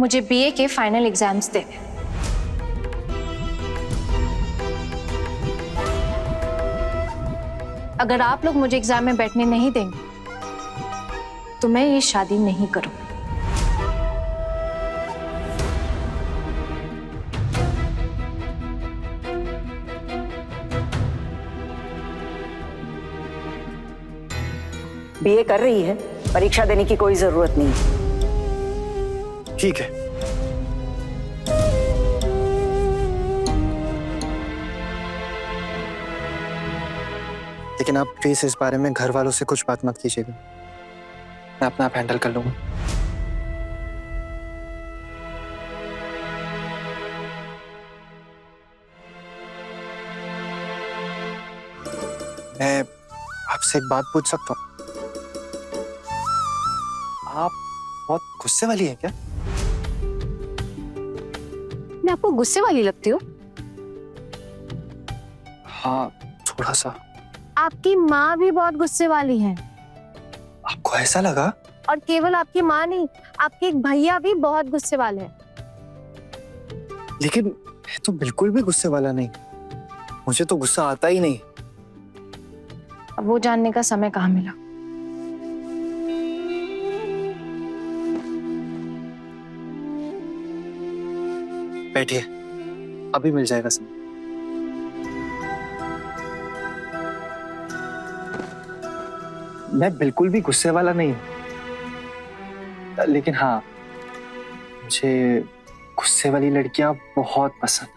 मुझे बीए के final exams देने। अगर आप लोग मुझे एग्जाम में बैठने नहीं देंगे तो मैं ये शादी नहीं करूंगी। बीए कर रही है, परीक्षा देने की कोई जरूरत नहीं। ठीक है। लेकिन आप प्लीज इस बारे में घर वालों से कुछ बात मत कीजिएगा। मैं अपना आप हैंडल कर लूंगा। मैं आपसे एक बात पूछ सकता हूँ? आप बहुत गुस्से वाली हैं क्या? मैं आपको गुस्से वाली लगती हूँ? हाँ, थोड़ा सा। आपकी माँ भी बहुत गुस्से वाली है। आपको ऐसा लगा? और केवल आपकी माँ नहीं, आपके एक भैया भी बहुत गुस्से वाले हैं। लेकिन मैं तो बिल्कुल भी गुस्से वाला नहीं। मुझे तो गुस्सा आता ही नहीं। अब वो जानने का समय कहाँ मिला। बैठिए, अभी मिल जाएगा समय। मैं बिल्कुल भी गुस्से वाला नहीं हूं, लेकिन हाँ, मुझे गुस्से वाली लड़कियां बहुत पसंद।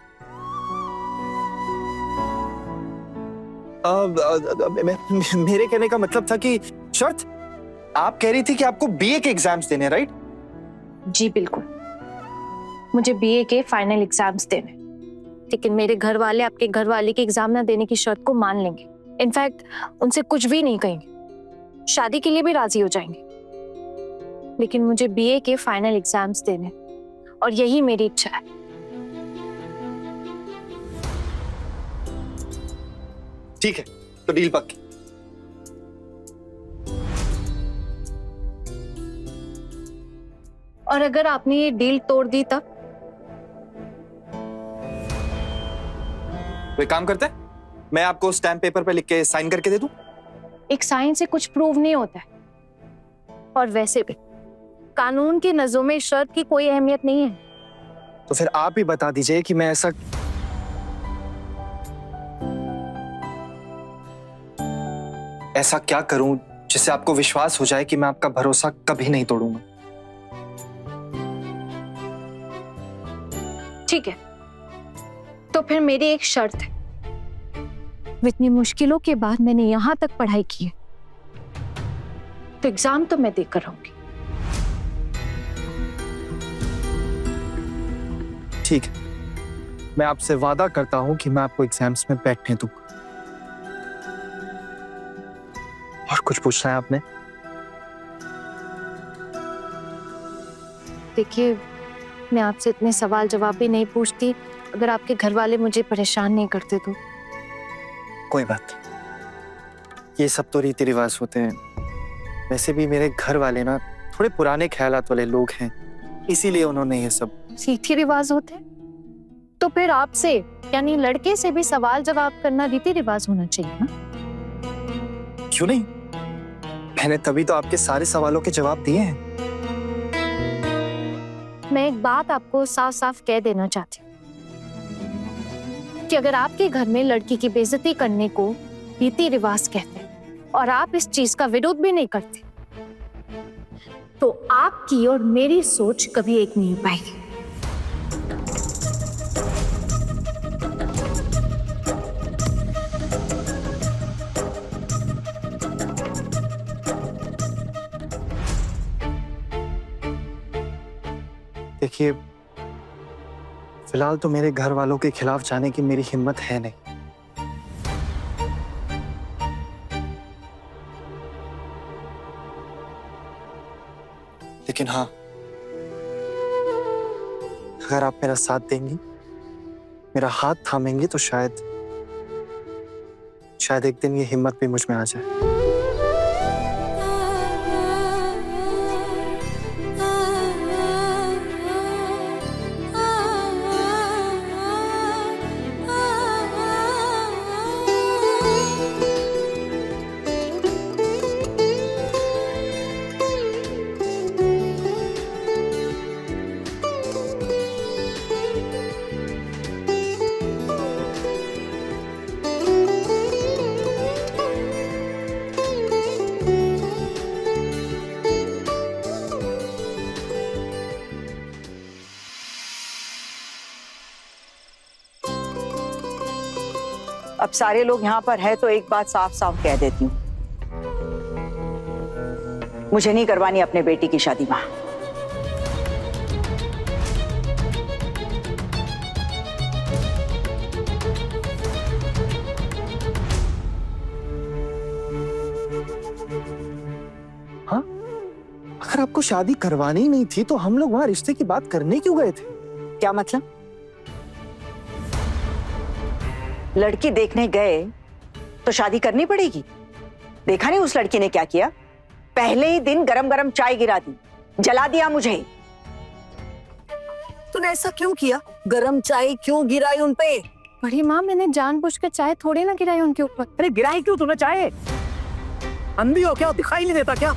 मेरे कहने का मतलब था कि शर्त, आप कह रही थी कि आपको बीए के एग्जाम्स देने, राइट? जी बिल्कुल, मुझे बीए के फाइनल एग्जाम्स देने। लेकिन मेरे घर वाले आपके घर वाले के एग्जाम ना देने की शर्त को मान लेंगे। इनफैक्ट उनसे कुछ भी नहीं कहेंगे, शादी के लिए भी राजी हो जाएंगे। लेकिन मुझे बीए के फाइनल एग्जाम्स देने, और यही मेरी इच्छा है। ठीक है, तो डील पक्की। और अगर आपने ये डील तोड़ दी तब? तो एक काम करते हैं, मैं आपको स्टैम्प पेपर पे लिख के साइन करके दे दूं? एक साइन से कुछ प्रूव नहीं होता है। और वैसे भी कानून की नजरों में इस शर्त की कोई अहमियत नहीं है। तो फिर आप ही बता दीजिए कि मैं ऐसा क्या करूं जिससे आपको विश्वास हो जाए कि मैं आपका भरोसा कभी नहीं तोड़ूंगा। ठीक है, तो फिर मेरी एक शर्त है। इतनी मुश्किलों के बाद मैंने यहां तक पढ़ाई की है, तो एग्जाम तो मैं देकर रहूंगी। ठीक है, मैं आपसे वादा करता हूं कि मैं आपको एग्जाम्स में बैठने दूंगा। और कुछ पूछना है आपने? देखिए, मैं आपसे इतने सवाल जवाब भी नहीं पूछती अगर आपके घर वाले मुझे परेशान नहीं करते तो। कोई बात नहीं, ये सब तो रीति रिवाज होते हैं। वैसे भी मेरे घर वाले ना थोड़े पुराने ख्यालात वाले लोग हैं, इसीलिए उन्होंने ये सब। रीति रिवाज होते हैं तो फिर आपसे यानी लड़के से भी सवाल जवाब करना रीति रिवाज होना चाहिए ना? क्यों नहीं? मैंने तभी तो आपके सारे सवालों के जवाब दिए हैं। मैं एक बात आपको साफ साफ कह देना चाहती हूँ कि अगर आपके घर में लड़की की बेइज्जती करने को रीति रिवाज कहते हैं और आप इस चीज का विरोध भी नहीं करते, तो आपकी और मेरी सोच कभी एक नहीं हो पाएगी। देखिए, फिलहाल तो मेरे घर वालों के खिलाफ जाने की मेरी हिम्मत है नहीं। लेकिन हाँ, अगर आप मेरा साथ देंगी, मेरा हाथ थामेंगी, तो शायद एक दिन ये हिम्मत भी मुझ में आ जाए। अब सारे लोग यहाँ पर है तो एक बात साफ साफ कह देती हूँ, मुझे नहीं करवानी अपने बेटी की शादी माँ। हाँ, अगर आपको शादी करवानी ही नहीं थी तो हम लोग वहां रिश्ते की बात करने क्यों गए थे? क्या मतलब? लड़की देखने गए तो शादी करनी पड़ेगी? देखा नहीं उस लड़की ने क्या किया? पहले ही दिन गरम गरम चाय गिरा दी, जला दिया मुझे। तूने ऐसा क्यों किया? गरम चाय क्यों गिराई उन पे? बड़ी माँ, मैंने जानबूझकर चाय थोड़ी ना गिराई उनके ऊपर। अरे गिराई क्यों तूने चाय? अंधी हो क्या? दिखाई नहीं देता क्या?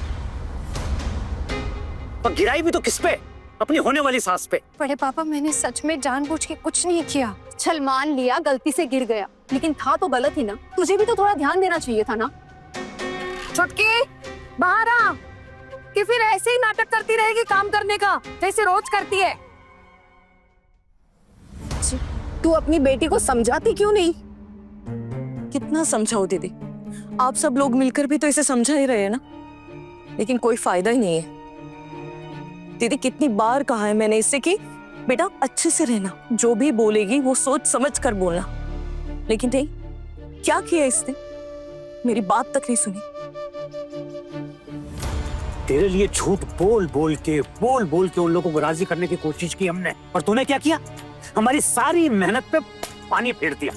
और गिराई भी तो किस पे? अपनी होने वाली सास पे। बड़े पापा, मैंने सच में जानबूझ के कुछ नहीं किया। चल मान लिया गलती से गिर गया, लेकिन था तो गलत ही ना। तुझे भी तो थोड़ा ध्यान देना चाहिए था ना। छुटकी बाहर आ, कि फिर ऐसे ही नाटक करती रहेगी काम करने का जैसे रोज करती है। तू अपनी बेटी को समझाती क्यों नहीं? कितना समझाओ दीदी, आप सब लोग मिलकर भी तो इसे समझा ही रहे हैं ना, लेकिन कोई फायदा ही नहीं है। दीदी कितनी बार कहा है मैंने इससे कि बेटा अच्छे से रहना, जो भी बोलेगी वो सोच समझ कर बोलना, लेकिन नहीं, क्या किया इसने? मेरी बात तक नहीं सुनी। तेरे लिए झूठ बोल बोल के उन लोगों को राजी करने की कोशिश की हमने, और तूने क्या किया? हमारी सारी मेहनत पे पानी फेर दिया।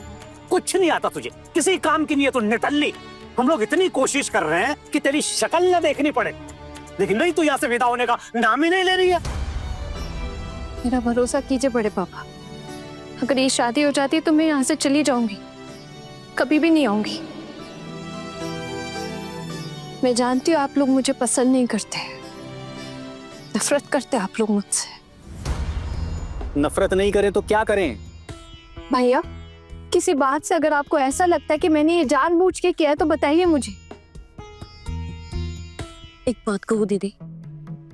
कुछ नहीं आता तुझे, किसी काम की नहीं है तू निठल्ली। हम लोग इतनी कोशिश कर रहे हैं कि तेरी शक्ल न देखनी पड़े, लेकिन नहीं, तू यहाँ से विदा होने का नाम ही नहीं ले रही है। मेरा भरोसा कीजिए बड़े पापा, अगर ये शादी हो जाती है तो मैं यहाँ से चली जाऊंगी, कभी भी नहीं आऊंगी। मैं जानती हूँ आप लोग मुझे पसंद नहीं करते, नफरत करते आप लोग मुझसे। नफरत नहीं करें तो क्या करें? भैया, किसी बात से अगर आपको ऐसा लगता है कि मैंने ये जानबूझ के किया है तो बताइए मुझे। एक बात कहूँ दीदी,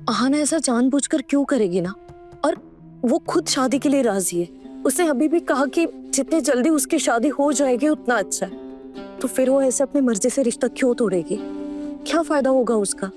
आहाना ऐसा जानबूझकर क्यों करेगी ना? और वो खुद शादी के लिए राजी है। उसने अभी भी कहा कि जितनी जल्दी उसकी शादी हो जाएगी उतना अच्छा है। तो फिर वो ऐसे अपनी मर्जी से रिश्ता क्यों तोड़ेगी? क्या फायदा होगा उसका?